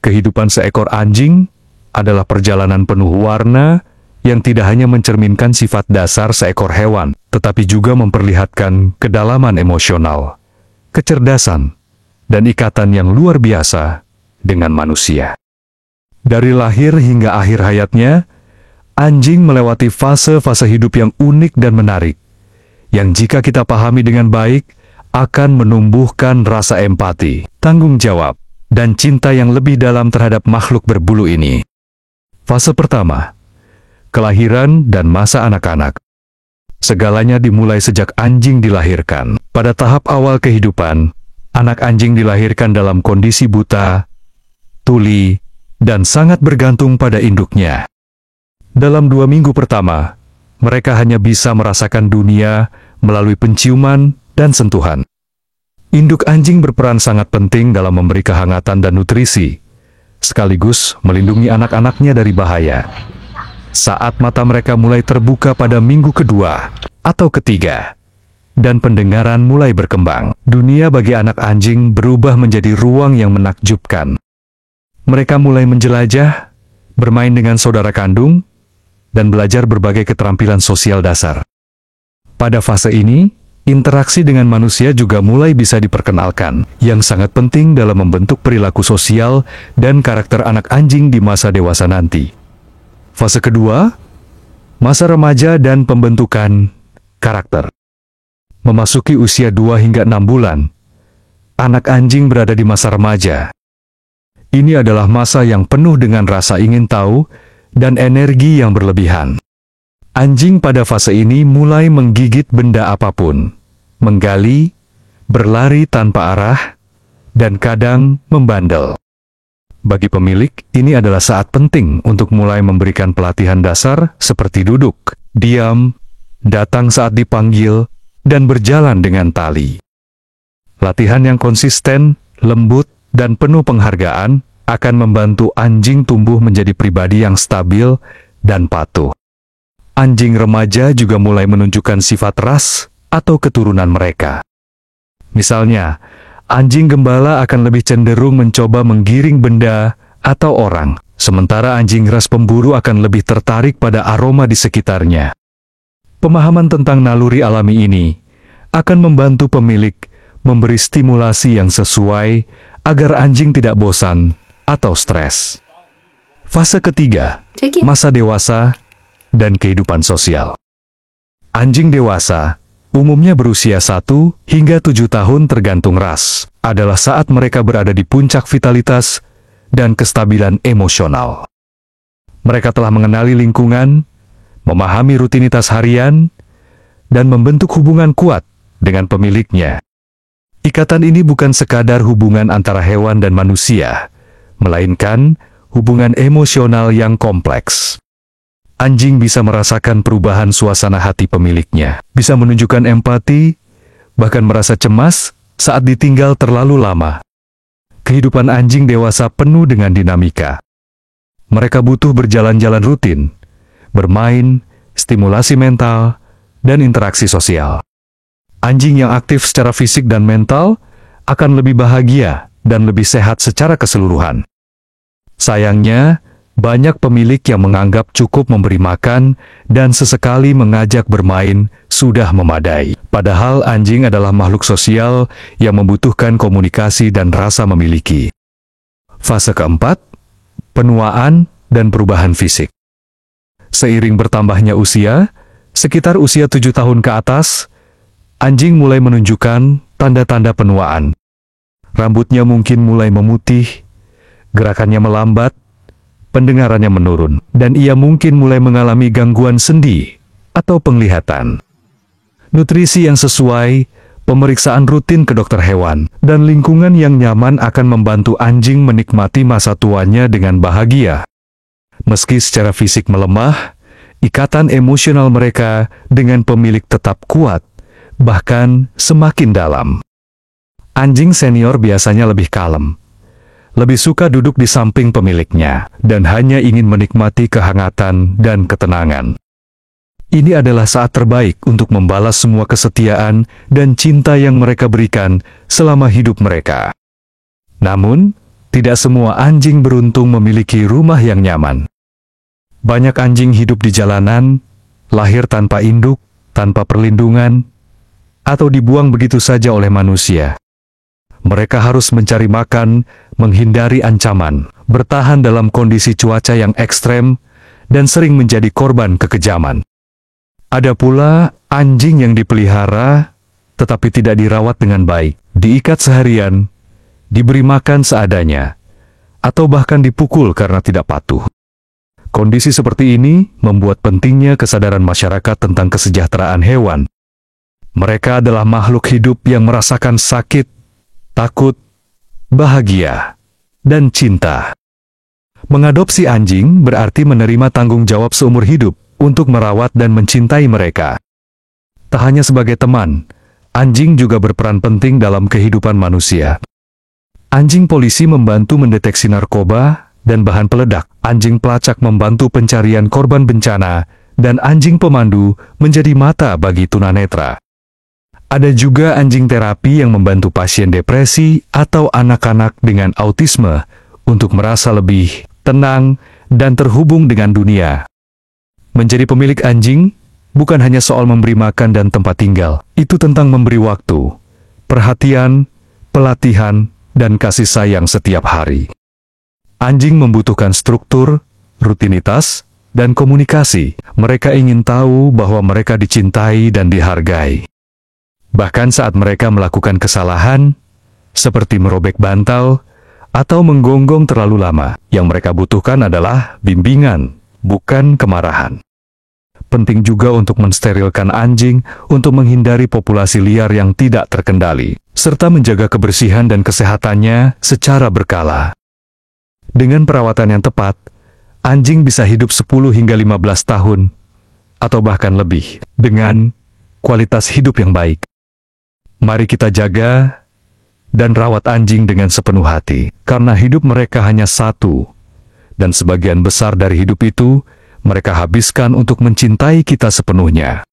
Kehidupan seekor anjing adalah perjalanan penuh warna yang tidak hanya mencerminkan sifat dasar seekor hewan, tetapi juga memperlihatkan kedalaman emosional, kecerdasan, dan ikatan yang luar biasa dengan manusia. Dari lahir hingga akhir hayatnya, anjing melewati fase-fase hidup yang unik dan menarik, yang jika kita pahami dengan baik, akan menumbuhkan rasa empati, tanggung jawab, dan cinta yang lebih dalam terhadap makhluk berbulu ini. Fase pertama, kelahiran dan masa anak-anak. Segalanya dimulai sejak anjing dilahirkan. Pada tahap awal kehidupan, anak anjing dilahirkan dalam kondisi buta, tuli, dan sangat bergantung pada induknya. Dalam 2 minggu pertama, mereka hanya bisa merasakan dunia melalui penciuman dan sentuhan. Induk anjing berperan sangat penting dalam memberi kehangatan dan nutrisi, sekaligus melindungi anak-anaknya dari bahaya. Saat mata mereka mulai terbuka pada minggu kedua atau ketiga, dan pendengaran mulai berkembang, dunia bagi anak anjing berubah menjadi ruang yang menakjubkan. Mereka mulai menjelajah, bermain dengan saudara kandung, dan belajar berbagai keterampilan sosial dasar. Pada fase ini, interaksi dengan manusia juga mulai bisa diperkenalkan, yang sangat penting dalam membentuk perilaku sosial dan karakter anak anjing di masa dewasa nanti. Fase kedua, masa remaja dan pembentukan karakter. Memasuki usia 2 hingga 6 bulan, anak anjing berada di masa remaja. Ini adalah masa yang penuh dengan rasa ingin tahu dan energi yang berlebihan. Anjing pada fase ini mulai menggigit benda apapun, menggali, berlari tanpa arah, dan kadang membandel. Bagi pemilik, ini adalah saat penting untuk mulai memberikan pelatihan dasar seperti duduk, diam, datang saat dipanggil, dan berjalan dengan tali. Latihan yang konsisten, lembut, dan penuh penghargaan akan membantu anjing tumbuh menjadi pribadi yang stabil dan patuh. Anjing remaja juga mulai menunjukkan sifat ras atau keturunan mereka. Misalnya, anjing gembala akan lebih cenderung mencoba menggiring benda atau orang, sementara anjing ras pemburu akan lebih tertarik pada aroma di sekitarnya. Pemahaman tentang naluri alami ini akan membantu pemilik memberi stimulasi yang sesuai agar anjing tidak bosan atau stres. Fase ketiga, masa dewasa dan kehidupan sosial. Anjing dewasa, umumnya berusia 1 hingga 7 tahun tergantung ras, adalah saat mereka berada di puncak vitalitas dan kestabilan emosional. Mereka telah mengenali lingkungan, memahami rutinitas harian, dan membentuk hubungan kuat dengan pemiliknya. Ikatan ini bukan sekadar hubungan antara hewan dan manusia, melainkan hubungan emosional yang kompleks. Anjing bisa merasakan perubahan suasana hati pemiliknya, bisa menunjukkan empati, bahkan merasa cemas saat ditinggal terlalu lama. Kehidupan anjing dewasa penuh dengan dinamika. Mereka butuh berjalan-jalan rutin, bermain, stimulasi mental, dan interaksi sosial. Anjing yang aktif secara fisik dan mental akan lebih bahagia dan lebih sehat secara keseluruhan. Sayangnya, banyak pemilik yang menganggap cukup memberi makan dan sesekali mengajak bermain sudah memadai. Padahal anjing adalah makhluk sosial yang membutuhkan komunikasi dan rasa memiliki. Fase keempat, penuaan dan perubahan fisik. Seiring bertambahnya usia, sekitar usia 7 tahun ke atas, anjing mulai menunjukkan tanda-tanda penuaan. Rambutnya mungkin mulai memutih, gerakannya melambat, pendengarannya menurun, dan ia mungkin mulai mengalami gangguan sendi atau penglihatan. Nutrisi yang sesuai, pemeriksaan rutin ke dokter hewan, dan lingkungan yang nyaman akan membantu anjing menikmati masa tuanya dengan bahagia. Meski secara fisik melemah, ikatan emosional mereka dengan pemilik tetap kuat, bahkan semakin dalam. Anjing senior biasanya lebih kalem, lebih suka duduk di samping pemiliknya, dan hanya ingin menikmati kehangatan dan ketenangan. Ini adalah saat terbaik untuk membalas semua kesetiaan dan cinta yang mereka berikan selama hidup mereka. Namun, tidak semua anjing beruntung memiliki rumah yang nyaman. Banyak anjing hidup di jalanan, lahir tanpa induk, tanpa perlindungan, atau dibuang begitu saja oleh manusia. Mereka harus mencari makan, menghindari ancaman, bertahan dalam kondisi cuaca yang ekstrem, dan sering menjadi korban kekejaman. Ada pula anjing yang dipelihara, tetapi tidak dirawat dengan baik, diikat seharian, diberi makan seadanya, atau bahkan dipukul karena tidak patuh. Kondisi seperti ini membuat pentingnya kesadaran masyarakat tentang kesejahteraan hewan. Mereka adalah makhluk hidup yang merasakan sakit, takut, bahagia, dan cinta. Mengadopsi anjing berarti menerima tanggung jawab seumur hidup untuk merawat dan mencintai mereka. Tak hanya sebagai teman, anjing juga berperan penting dalam kehidupan manusia. Anjing polisi membantu mendeteksi narkoba dan bahan peledak, anjing pelacak membantu pencarian korban bencana, dan anjing pemandu menjadi mata bagi tunanetra. Ada juga anjing terapi yang membantu pasien depresi atau anak-anak dengan autisme untuk merasa lebih tenang dan terhubung dengan dunia. Menjadi pemilik anjing bukan hanya soal memberi makan dan tempat tinggal, itu tentang memberi waktu, perhatian, pelatihan, dan kasih sayang setiap hari. Anjing membutuhkan struktur, rutinitas, dan komunikasi. Mereka ingin tahu bahwa mereka dicintai dan dihargai. Bahkan saat mereka melakukan kesalahan, seperti merobek bantal atau menggonggong terlalu lama, yang mereka butuhkan adalah bimbingan, bukan kemarahan. Penting juga untuk mensterilkan anjing untuk menghindari populasi liar yang tidak terkendali, serta menjaga kebersihan dan kesehatannya secara berkala. Dengan perawatan yang tepat, anjing bisa hidup 10 hingga 15 tahun, atau bahkan lebih, dengan kualitas hidup yang baik. Mari kita jaga dan rawat anjing dengan sepenuh hati, karena hidup mereka hanya satu, dan sebagian besar dari hidup itu mereka habiskan untuk mencintai kita sepenuhnya.